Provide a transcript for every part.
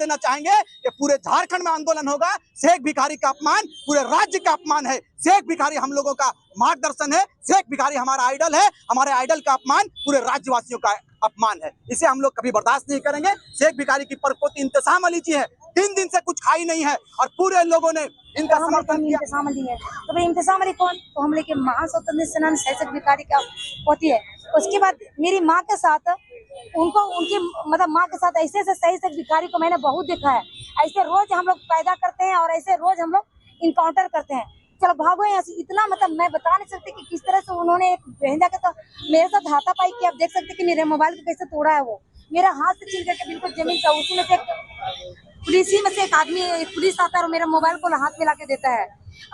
देना चाहेंगे कि पूरे झारखंड में आंदोलन होगा। शेख भिखारी का अपमान पूरे राज्य का अपमान है। शेख भिखारी हम लोगों का मार्गदर्शन है। शेख भिखारी हमारा आइडल है। हमारे आइडल का अपमान पूरे राज्यवासियों का अपमान है। इसे हम लोग कभी बर्दाश्त नहीं करेंगे। शेख भिखारी की परपोती इंतशाम अली जी है, 3 दिन से कुछ खाई नहीं है और पूरे लोगों ने इनका समर्थन किया। इंतशाम अली है तो भाई इंतशाम अली कौन? तो हम लेके महान स्वतंत्र सेनानी शेख भिखारी का पोती है। उसके बाद मेरी माँ के साथ उनकी मतलब माँ के साथ ऐसे सही शेख भिखारी को मैंने बहुत देखा है। ऐसे रोज हम लोग पैदा करते हैं और ऐसे रोज हम लोग इनकाउंटर करते हैं। चलो भागो यहाँ से। इतना मतलब मैं बता नहीं सकती कि किस तरह से उन्होंने एक भेजा के तो मेरे साथ हाथापाई किया। आप देख सकते कि मेरे मोबाइल को कैसे तोड़ा है। वो मेरा हाथ से छीन करके बिल्कुल जमीन से, उसी में से एक आदमी पुलिस आता है और मेरे मोबाइल को हाथ में लाके देता है।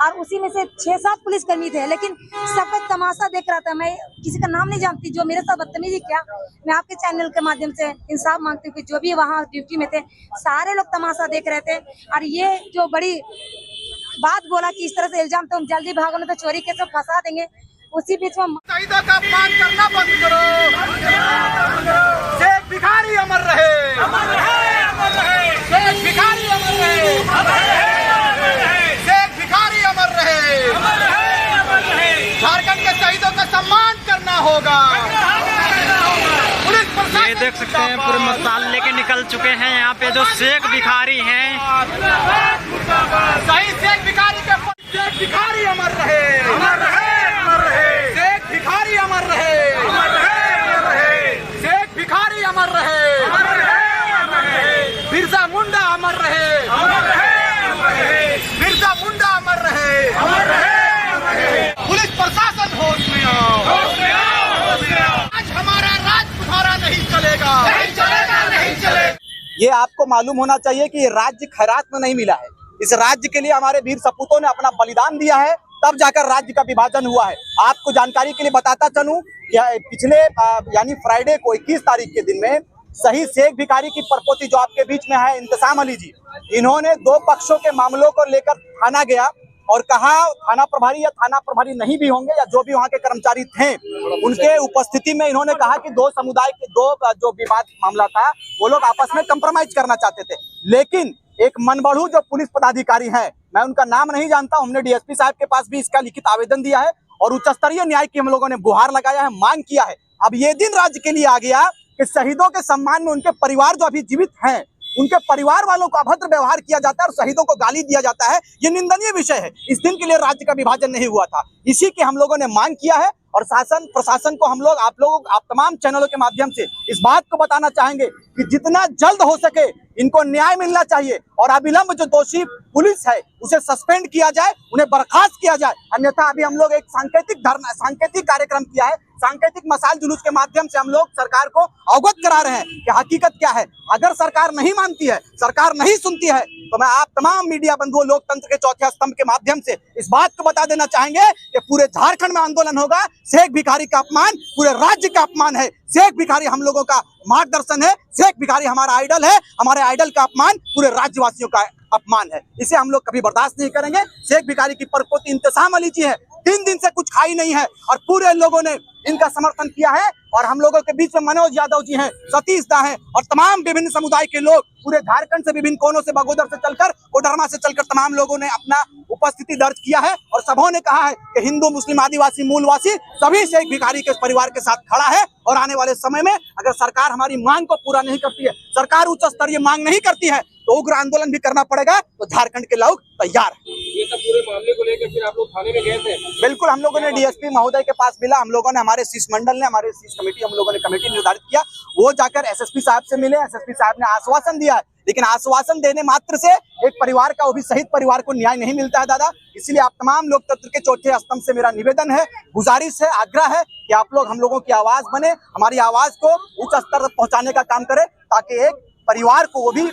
और उसी में से 6-7 पुलिसकर्मी थे, लेकिन सबका तमाशा देख रहा था। मैं किसी का नाम नहीं जानती जो मेरे साथ बदतमीजी किया। मैं आपके चैनल के माध्यम से इंसाफ मांगती हूँ कि जो भी वहाँ ड्यूटी में थे सारे लोग तमाशा देख रहे थे। और ये जो बड़ी बात बोला कि इस तरह से इल्जाम तो हम जल्दी भागो नहीं तो चोरी केस में फंसा देंगे। उसी बीच में शहीदों का अपमान करना बंद करो। शेख भिखारी अमर रहे, अमर रहे, अमर रहे। शेख भिखारी अमर रहे, अमर रहे, अमर रहे। शेख भिखारी अमर रहे, अमर रहे, अमर रहे। झारखंड के शहीदों का सम्मान करना होगा। पुलिस प्रशासन, ये देख सकते हैं पूरे मसाल लेके निकल चुके हैं यहाँ पे जो शेख भिखारी हैं। सही शेख भिखारी के शेख भिखारी अमर रहे, अमर रहे, अमर रहे। शेख भिखारी अमर रहे, अमर रहे, अमर रहे। शेख भिखारी अमर रहे, अमर रहे, अमर रहे। बिरसा मुंडा अमर रहे, अमर रहे, अमर रहे। बिरसा मुंडा अमर रहे, अमर रहे, अमर रहे। पुलिस प्रशासन होश में आओ, होश में आओ, होश में आओ। आज हमारा राज तुम्हारा नहीं चलेगा, नहीं चलेगा, नहीं चलेगा। ये आपको मालूम होना चाहिए कि ये राज्य खैरात में नहीं मिला है। इस राज्य के लिए हमारे वीर सपूतों ने अपना बलिदान दिया है, तब जाकर राज्य का विभाजन हुआ है। आपको जानकारी के लिए बताता चलूं कि पिछले यानी फ्राइडे को 21 तारीख के दिन में शहीद शेख भिखारी की परपोती जो आपके बीच में है इंतशाम अली जी, इन्होंने 2 पक्षों के मामलों को लेकर थाना गया और कहा थाना प्रभारी या थाना प्रभारी नहीं भी होंगे या जो भी वहाँ के कर्मचारी थे उनके उपस्थिति में इन्होंने कहा कि 2 समुदाय के 2 जो विवाद मामला था वो लोग आपस में कंप्रोमाइज करना चाहते थे। लेकिन एक मनबढ़ू जो पुलिस पदाधिकारी हैं, मैं उनका नाम नहीं जानता, हमने डीएसपी साहब के पास भी इसका लिखित आवेदन दिया है और उच्च स्तरीय न्याय की हम लोगों ने गुहार लगाया है, मांग किया है। अब ये दिन राज्य के लिए आ गया कि शहीदों के सम्मान में उनके परिवार जो अभी जीवित हैं उनके परिवार वालों को अभद्र व्यवहार किया जाता है और शहीदों को गाली दिया जाता है। ये निंदनीय विषय है। इस दिन के लिए राज्य का विभाजन नहीं हुआ था, इसी की हम लोगों ने मांग किया है और शासन प्रशासन को हम लोग आप तमाम चैनलों के माध्यम से इस बात को बताना चाहेंगे कि जितना जल्द हो सके इनको न्याय मिलना चाहिए और अविलंब जो दोषी पुलिस है उसे सस्पेंड किया जाए, उन्हें बर्खास्त किया जाए। अन्यथा अभी हम लोग एक सांकेतिक कार्यक्रम किया है, सांकेतिक मसाल जुलूस के माध्यम से हम लोग सरकार को अवगत करा रहे हैं कि हकीकत क्या है। अगर सरकार नहीं मानती है, सरकार नहीं सुनती है, तो मैं आप तमाम मीडिया बंधुओं लोकतंत्र के चौथे स्तंभ के माध्यम से इस बात को बता देना चाहेंगे कि पूरे झारखंड में आंदोलन होगा। शेख भिखारी का अपमान पूरे राज्य का अपमान है। शेख भिखारी हम लोगों का मार्गदर्शन है। शेख भिखारी हमारा आइडल है। हमारे आइडल का अपमान पूरे राज्यवासियों का अपमान है। इसे हम लोग कभी बर्दाश्त नहीं करेंगे। शेख भिखारी की परपोती इंतशाम अली जी है, 3 दिन से कुछ खाई नहीं है और पूरे लोगों ने इनका समर्थन किया है। और हम लोगों के बीच में मनोज यादव जी हैं, सतीश दा हैं और तमाम विभिन्न समुदाय के लोग पूरे झारखंड से विभिन्न कोनों से, बगोदर से चलकर, कोडरमा से चलकर तमाम लोगों ने अपना उपस्थिति दर्ज किया है और सबों ने कहा है कि हिंदू, मुस्लिम, आदिवासी, मूलवासी सभी शेख भिखारी के परिवार के साथ खड़ा है। और आने वाले समय में अगर सरकार हमारी मांग को पूरा नहीं करती है, सरकार उच्च स्तरीय मांग नहीं करती है, तो उग्र आंदोलन भी करना पड़ेगा। तो झारखंड के लोग तैयार हैं। ये सब पूरे मामले को लेकर फिर आप लोग थाने में गए थे? बिल्कुल, हम लोगों ने डीएसपी महोदय के पास मिला, हम लोगों ने हमारे शिष्टमंडल ने, हमारे कमेटी, हम लोगों ने कमेटी निर्धारित किया, वो जाकर एसएसपी साहब से मिले। एसएसपी साहब ने आश्वासन दिया है, लेकिन आश्वासन देने मात्र से एक परिवार का, वो भी शहीद परिवार को न्याय नहीं मिलता है दादा। इसलिए आप तमाम लोकतंत्र के चौथे स्तंभ से मेरा निवेदन है, गुजारिश है, आग्रह है कि आप लोग हम लोगों की आवाज बने, हमारी आवाज को उच्च स्तर तक पहुंचाने का काम करें, ताकि एक परिवार को, वो भी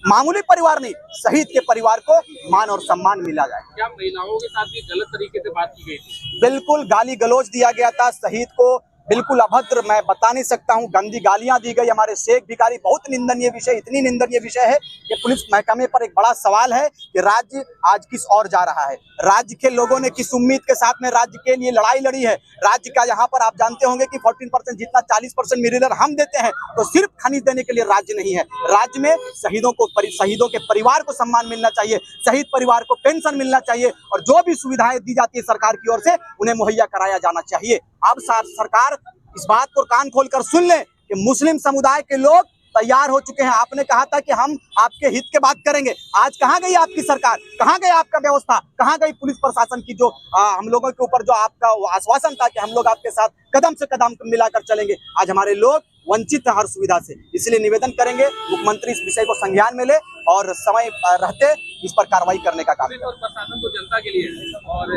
मामूली परिवार नहीं, शहीद के परिवार को मान और सम्मान मिला जाए। क्या महिलाओं के साथ भी गलत तरीके से बात की गई थी? बिल्कुल, गाली गलौज दिया गया था, शहीद को बिल्कुल अभद्र, मैं बता नहीं सकता हूं, गंदी गालियां दी गई हमारे शेख भिखारी। बहुत निंदनीय विषय, इतनी निंदनीय विषय है कि पुलिस महकमे पर एक बड़ा सवाल है कि राज्य आज किस ओर जा रहा है। राज्य के लोगों ने किस उम्मीद के साथ में राज्य के लिए लड़ाई लड़ी है। राज्य का यहाँ पर आप जानते होंगे कि 14% जितना 40% मिलियनर हम देते हैं, तो सिर्फ खनिज देने के लिए राज्य नहीं है। राज्य में शहीदों के परिवार को सम्मान मिलना चाहिए, शहीद परिवार को पेंशन मिलना चाहिए, और जो भी सुविधाएं दी जाती है सरकार की ओर से उन्हें मुहैया कराया जाना चाहिए। अब सरकार इस बात को कान खोलकर सुन ले कि मुस्लिम समुदाय के लोग तैयार हो चुके हैं। आपने कहा था कि हम आपके हित के बात करेंगे, आज कहाँ गई आपकी सरकार, कहाँ गई आपका व्यवस्था, कहाँ गई पुलिस प्रशासन की जो हम लोगों के ऊपर जो आपका आश्वासन था कि हम लोग आपके साथ कदम से कदम मिलाकर चलेंगे। आज हमारे लोग वंचित है हर सुविधा से। इसलिए निवेदन करेंगे मुख्यमंत्री इस विषय को संज्ञान में ले और समय रहते इस पर कार्रवाई करने का काम करें। और प्रशासन तो जनता के लिए है, और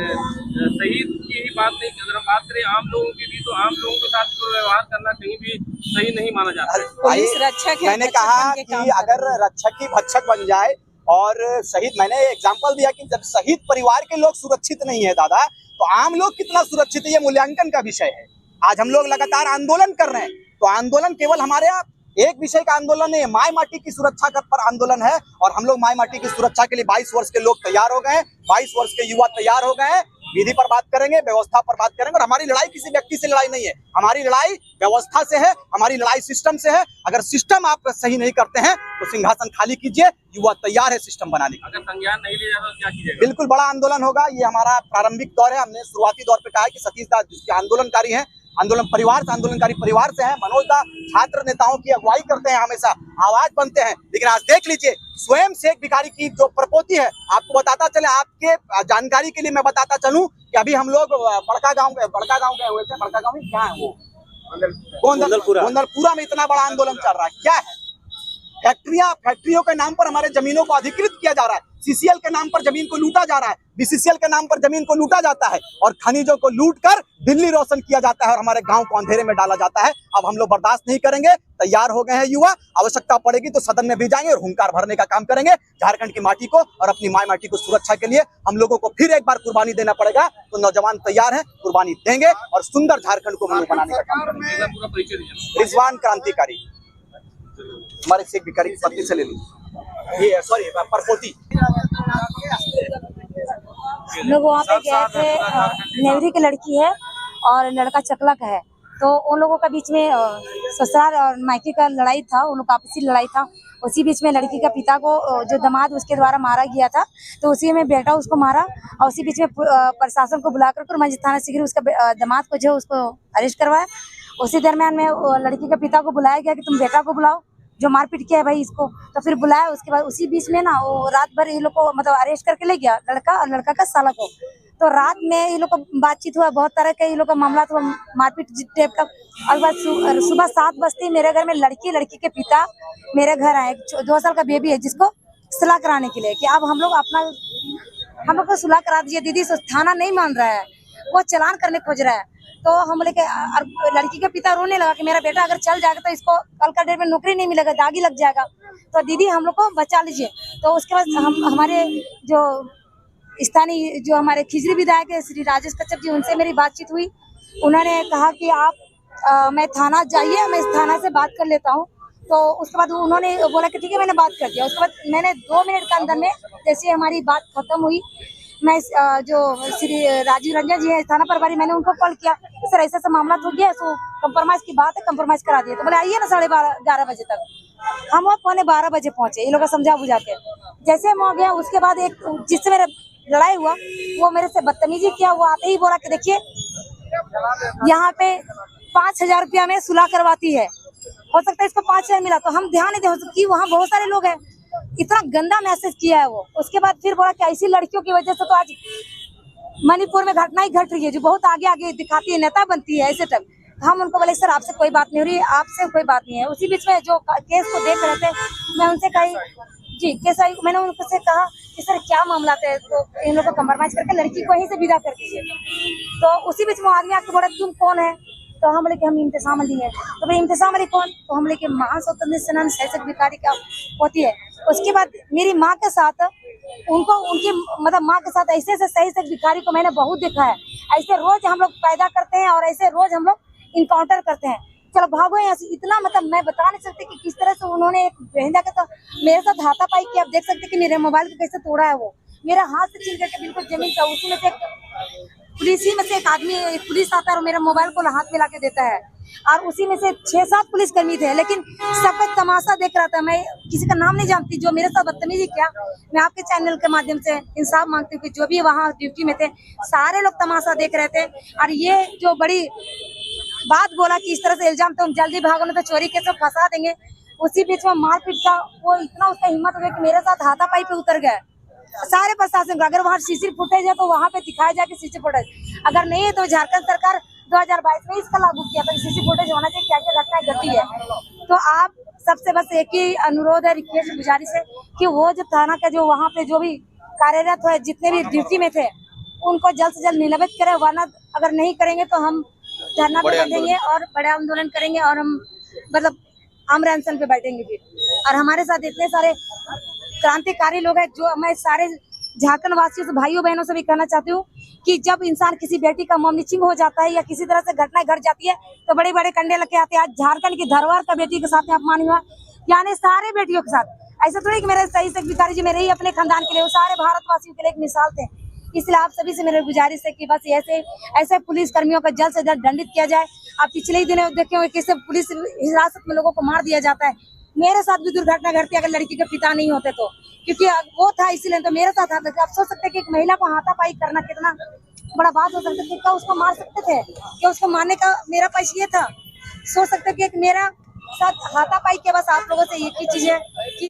शहीद की ही बात नहीं, अगर हम बात करें आम लोगों की भी, तो आम लोगों के साथ जो व्यवहार करना कहीं भी सही नहीं माना जाता है। मैंने कहा कि अगर रक्षक ही भक्षक बन जाए और शहीद, मैंने एग्जाम्पल दिया कि जब शहीद परिवार के लोग सुरक्षित नहीं है दादा, तो आम लोग कितना सुरक्षित है ये मूल्यांकन का विषय है। आज हम लोग लगातार आंदोलन कर रहे हैं, तो आंदोलन केवल हमारे यहाँ एक विषय का आंदोलन नहीं है, माई माटी की सुरक्षा पर आंदोलन है। और हम लोग माई माटी की सुरक्षा के लिए 22 वर्ष के लोग तैयार हो गए हैं, 22 वर्ष के युवा तैयार हो गए हैं। विधि पर बात करेंगे, व्यवस्था पर बात करेंगे, और हमारी लड़ाई किसी व्यक्ति से लड़ाई नहीं है, हमारी लड़ाई व्यवस्था से है, हमारी लड़ाई सिस्टम से है। अगर सिस्टम आप सही नहीं करते हैं तो सिंहासन खाली कीजिए, युवा तैयार है सिस्टम बनाने का। अगर संज्ञान नहीं लिया जाता तो क्या कीजिएगा? बिल्कुल बड़ा आंदोलन होगा। ये हमारा प्रारंभिक दौर है। हमने शुरुआती दौर पे कहा है कि सतीश दास जिसके आंदोलनकारी हैं, आंदोलन परिवार से, आंदोलनकारी परिवार से हैं, मनोज दा छात्र नेताओं की अगुवाई करते हैं, हमेशा आवाज बनते हैं। लेकिन आज देख लीजिए, स्वयं शेख भिखारी की जो प्रपोती है, आपको बताता चले, आपके जानकारी के लिए मैं बताता चलूं कि अभी हम लोग बड़का गांव गए हुए थे। बड़का गांव में क्या है वो, गोंदलपुरा में इतना बड़ा आंदोलन चल रहा है। क्या है? फैक्ट्रियों के नाम पर हमारे जमीनों को अधिकृत किया जा रहा है, सीसीएल के नाम पर जमीन को लूटा जा रहा है, बीसीसीएल के नाम पर जमीन को लूटा जाता है, और खनिजों को लूट कर दिल्ली रोशन किया जाता है और हमारे गांव को अंधेरे में डाला जाता है। अब हम लोग बर्दाश्त नहीं करेंगे, तैयार हो गए हैं युवा, आवश्यकता पड़ेगी तो सदन में भी जाएंगे और हुंकार भरने का काम करेंगे। झारखंड की माटी को और अपनी माई माटी को सुरक्षा के लिए हम लोगों को फिर एक बार कुर्बानी देना पड़ेगा, तो नौजवान तैयार हैं, कुर्बानी देंगे और सुंदर झारखंड को बनाने का काम करेंगे। रिजवान क्रांतिकारी, हमारे शेख भिखारी की पत्नी से ले ली, ये सॉरी परपोती। लोग वहाँ पे गए थे, नेवरी की लड़की है और लड़का चकला का है, तो उन लोगों का बीच में ससुराल और मायके का लड़ाई था, उन लोग का आपसी लड़ाई था। उसी बीच में लड़की का पिता को जो दामाद उसके द्वारा मारा गया था, तो उसी में बेटा उसको मारा, और उसी बीच में प्रशासन को बुलाकर मंजिल थाना सीकरी उसका दामाद को जो उसको अरेस्ट करवाया। उसी दरमियान में लड़की के पिता को बुलाया गया कि तुम बेटा को बुलाओ जो मारपीट किया है भाई इसको, तो फिर बुलाया। उसके बाद उसी बीच में ना वो रात भर ये लोग को मतलब अरेस्ट करके ले गया, लड़का और लड़का का साला को। तो रात में ये लोग को बातचीत हुआ, बहुत तरह का ये लोग का मामला था, मारपीट टाइप का। और बाद सुबह 7 बजते मेरे घर में लड़की के पिता मेरे घर आए, 2 साल का बेबी है जिसको सुलह कराने के लिए, कि अब हम लोग को सुलह करा दीजिए दीदी। थाना नहीं मान रहा है, वो चालान करने खोज रहा है। तो हम बोले कि लड़की का पिता रोने लगा कि मेरा बेटा अगर चल जाएगा तो इसको कल का डेट में नौकरी नहीं मिलेगा, दागी लग जाएगा, तो दीदी हम लोग को बचा लीजिए। तो उसके बाद हमारे जो स्थानीय जो हमारे खिजरी विधायक है श्री राजेश कच्छप जी, उनसे मेरी बातचीत हुई। उन्होंने कहा कि आप मैं थाना जाइए, मैं इस थाना से बात कर लेता हूँ। तो उसके बाद उन्होंने बोला कि ठीक है, मैंने बात कर दिया। उसके बाद मैंने 2 मिनट के अंदर में जैसे हमारी बात खत्म हुई, मैं जो श्री राजीव रंजन जी है थाना प्रभारी, मैंने उनको कॉल किया, सर ऐसा ऐसा मामला हो गया, सो कंप्रोमाइज की बात है, कंप्रोमाइज करा दिए। तो बोले आइए ना 11:30 बजे तक। हम वो 11:15 बजे पहुंचे, ये लोग का समझा बुझा के। जैसे हम हो गया, उसके बाद एक जिससे मेरा लड़ाई हुआ वो मेरे से बदतमीजी किया। वो आते ही बोला कि देखिए यहाँ पे 5,000 रुपया में सुलह करवाती है, हो सकता है इसको 5,000 मिला, तो हम ध्यान नहीं दे सकते, वहाँ बहुत सारे लोग हैं। इतना गंदा मैसेज किया है वो। उसके बाद फिर बोला कि ऐसी लड़कियों की वजह से तो आज मणिपुर में घटना ही घट रही है, जो बहुत आगे दिखाती है, नेता बनती है ऐसे टाइप। हम उनको बोले सर आपसे कोई बात नहीं हो रही, आपसे कोई बात नहीं है। उसी बीच में जो केस को देख रहे थे, मैं उनसे कही जी केस आई, मैंने उनसे कहा कि सर क्या मामला है, तो इन लोगों को कंप्रोमाइज करके लड़की को वहीं से विदा कर दीजिए। तो उसी बीच में आदमी आके बोला तुम कौन है, तो हम बोले कि हम इम्तिसाम अली है। तो भाई इम्तिसाम अली कौन, तो हम बोले कि महासौतन्य सेनानी शेख भिखारी का होती है। उसके बाद मेरी माँ के साथ उनकी मतलब माँ के साथ ऐसे सही शेख भिखारी को मैंने बहुत देखा है। ऐसे रोज हम लोग पैदा करते हैं और ऐसे रोज हम लोग इनकाउंटर करते हैं। चलो भागो यहाँ से, इतना मतलब मैं बता नहीं सकती कि किस तरह से उन्होंने एक बहन के तो मेरे साथ हाथापाई किया। आप देख सकते कि मेरे मोबाइल को कैसे तोड़ा है वो, मेरा हाथ से छीन करके बिल्कुल जमीन से। उसी में से एक आदमी, एक पुलिस आता है और मेरा मोबाइल को हाथ में लाके देता है, और उसी में से 6-7 पुलिसकर्मी थे, लेकिन सबका तमाशा देख रहा था। मैं किसी का नाम नहीं जानती, जो मेरे साथ बदतमीजी किया, मैं आपके चैनल के माध्यम से इंसाफ मांगती हूँ कि जो भी वहाँ ड्यूटी में थे सारे लोग तमाशा देख रहे थे। और ये जो बड़ी बात बोला कि इस तरह से इल्जाम, तो हम जल्दी भागो नहीं तो चोरी के सब फंसा देंगे, उसी बीच में मारपीट का वो इतना उसका हिम्मत हो गया कि मेरे साथ हाथापाई पे उतर गए सारे प्रशासन का। अगर वहाँ सीसी फुटेज है तो वहाँ पे दिखाया जाए कि सीसी फुटेज, अगर नहीं है तो झारखंड सरकार 2022 में इसका लागू किया था, सीसी फुटेज होना चाहिए, क्या क्या घटनाएं घटी है। तो आप सबसे बस एक ही अनुरोध है, रिक्वेस्ट गुजारिश है कि वो जो थाना का जो वहाँ पे जो भी कार्यरत है, जितने भी ड्यूटी में थे, उनको जल्द से जल्द निलंबित करें, वरना अगर नहीं करेंगे तो हम धरना पे बैठेंगे और बड़े आंदोलन करेंगे, और हम मतलब आमरण अनशन पे बैठेंगे फिर। और हमारे साथ इतने सारे क्रांतिकारी लोग हैं, जो मैं सारे झारखंड वासियों से, भाइयों बहनों से भी कहना चाहती हूँ कि जब इंसान किसी बेटी का ममनिचिंग हो जाता है या किसी तरह से घटनाएं घट जाती है तो बड़े बड़े कंडे लग के आते हैं। आज झारखंड की धरोहर का बेटी के साथ अपमान हुआ, यानी सारे बेटियों के साथ। ऐसा थोड़ी कि मेरे सही से भिखारी जी मेरे ही अपने खानदान के लिए, वो सारे भारतवासियों के लिए एक मिसाल थे। इसलिए आप सभी से मेरी गुजारिश है कि बस ऐसे पुलिस कर्मियों का जल्द से जल्द दंडित किया जाए। आप पिछले ही दिनों देखे होंगे कैसे पुलिस हिरासत में लोगों को मार दिया जाता है। मेरे साथ भी दुर्घटना घटती अगर लड़की के पिता नहीं होते तो, क्योंकि वो था इसीलिए तो मेरे साथ आता। आप सोच सकते हैं कि एक महिला को हाथापाई करना कितना बड़ा बात हो सकता है। क्या उसको मार सकते थे? क्या उसको मारने का मेरा पक्ष ये था? सोच सकते कि एक मेरा साथ हाथापाई के बस आप लोगों से एक ही चीज है कि